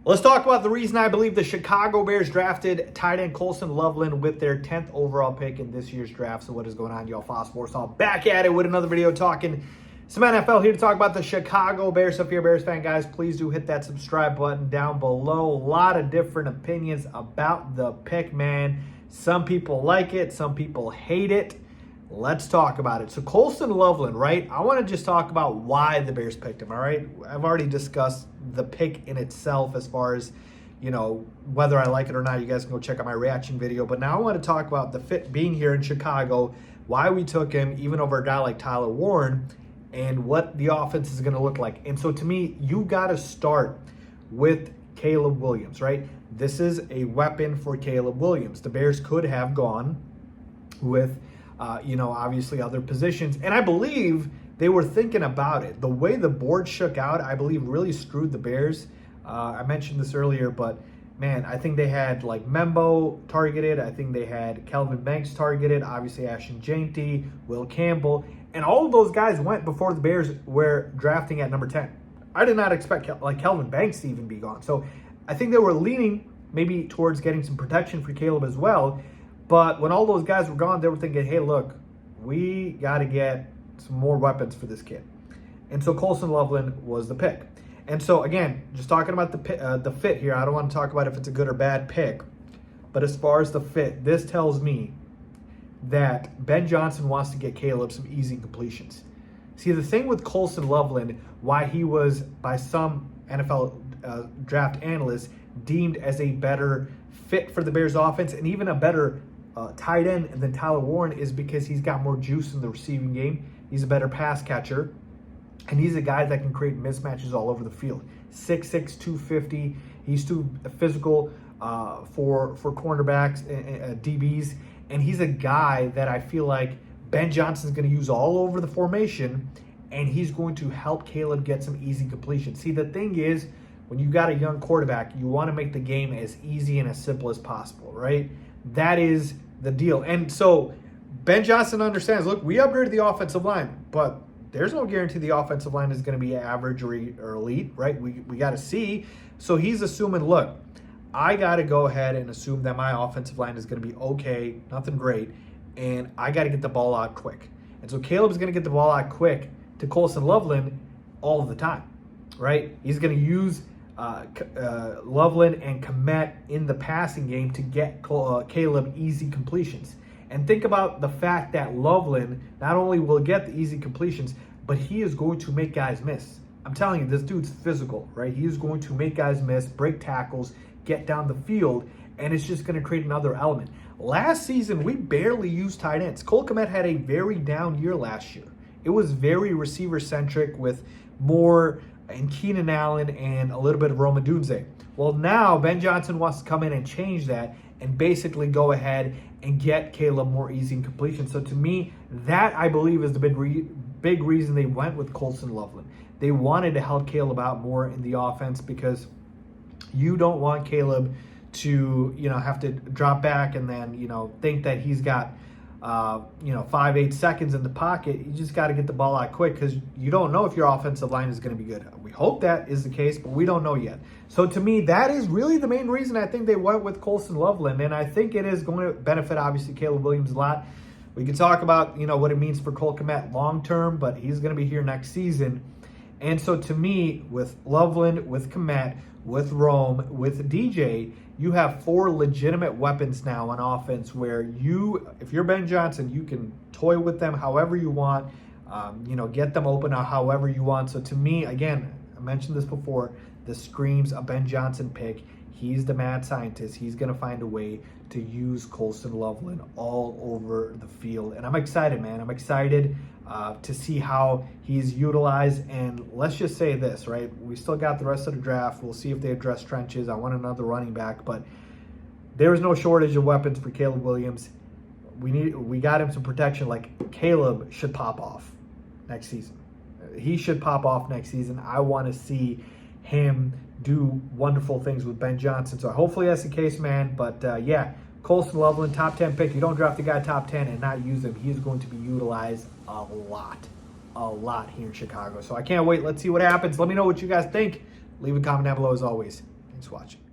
Let's talk about the reason I believe the Chicago Bears drafted tight end Colston Loveland with their 10th overall pick in this year's draft. So what is going on, y'all? Faiz Sports all back at it with another video talking some NFL here to talk about the Chicago Bears. So if you're a Bears fan, guys, please do hit that subscribe button down below. A lot of different opinions about the pick, man. Some people like it, some people hate it. Let's talk about it. So Colston Loveland, right? I want to just talk about why the Bears picked him, all right? I've already discussed the pick in itself as far as, you know, whether I like it or not. You guys can go check out my reaction video. But now I want to talk about the fit being here in Chicago, why we took him even over a guy like Tyler Warren, and what the offense is going to look like. And so to me, you got to start with Caleb Williams, right? This is a weapon for Caleb Williams. The Bears could have gone with obviously other positions. And I believe they were thinking about it. The way the board shook out, I believe, really screwed the Bears. I mentioned this earlier, but man, I think they had like Membo targeted. I think they had Kelvin Banks targeted. Obviously, Ashton Jeanty, Will Campbell. And all of those guys went before the Bears were drafting at number 10. I did not expect Kelvin Banks to even be gone. So I think they were leaning maybe towards getting some protection for Caleb as well. But when all those guys were gone, they were thinking, hey, look, we got to get some more weapons for this kid. And so Colston Loveland was the pick. And so, again, just talking about the fit here, I don't want to talk about if it's a good or bad pick. But as far as the fit, this tells me that Ben Johnson wants to get Caleb some easy completions. See, the thing with Colston Loveland, why he was by some NFL draft analysts deemed as a better fit for the Bears offense and even a better tight end than Tyler Warren, is because he's got more juice in the receiving game. He's a better pass catcher, and he's a guy that can create mismatches all over the field. 6'6", 250. He's too physical for cornerbacks and DBs, and he's a guy that I feel like Ben Johnson's going to use all over the formation, and he's going to help Caleb get some easy completion. See, the thing is, when you got a young quarterback, you want to make the game as easy and as simple as possible, right? That is the deal. And so Ben Johnson understands, look, we upgraded the offensive line, but there's no guarantee the offensive line is going to be average or elite, right? We got to see. So he's assuming, look, I got to go ahead and assume that my offensive line is going to be okay, nothing great, and I got to get the ball out quick. And so Caleb's going to get the ball out quick to Colston Loveland all of the time, right? He's going to use Loveland and Kmet in the passing game to get Caleb easy completions. And think about the fact that Loveland not only will get the easy completions, but he is going to make guys miss. I'm telling you, this dude's physical, right? He is going to make guys miss, break tackles, get down the field, and it's just going to create another element. Last season, we barely used tight ends. Cole Kmet had a very down year last year. It was very receiver-centric with more and Keenan Allen and a little bit of Rome Odunze. Well, now Ben Johnson wants to come in and change that and basically go ahead and get Caleb more easy completion. So to me, that I believe is the big reason they went with Colston Loveland. They wanted to help Caleb out more in the offense, because you don't want Caleb to, have to drop back and then, think that he's got 5-8 seconds in the pocket. You just got to get the ball out quick, because you don't know if your offensive line is going to be good. We hope that is the case, but we don't know yet. So to me, that is really the main reason I think they went with Colston Loveland, and I think it is going to benefit, obviously, Caleb Williams a lot. We can talk about, what it means for Cole Kmet long term, but he's going to be here next season. And so to me, with Loveland, with Kmet, with Rome, with DJ, you have 4 legitimate weapons now on offense where if you're Ben Johnson, you can toy with them however you want, get them open however you want. So to me, again, I mentioned this before, this screams a Ben Johnson pick. He's the mad scientist. He's going to find a way to use Colston Loveland all over the field. And I'm excited, man. I'm excited to see how he's utilized. And let's just say this, right? We still got the rest of the draft. We'll see if they address trenches. I want another running back. But there is no shortage of weapons for Caleb Williams. We got him some protection. Like, Caleb should pop off next season. He should pop off next season. I want to see him do wonderful things with Ben Johnson. So hopefully that's the case, man. But Colston Loveland, top 10 pick. You don't draft a guy top 10 and not use him. He's going to be utilized a lot here in Chicago. So I can't wait. Let's see what happens. Let me know what you guys think. Leave a comment down below as always. Thanks for watching.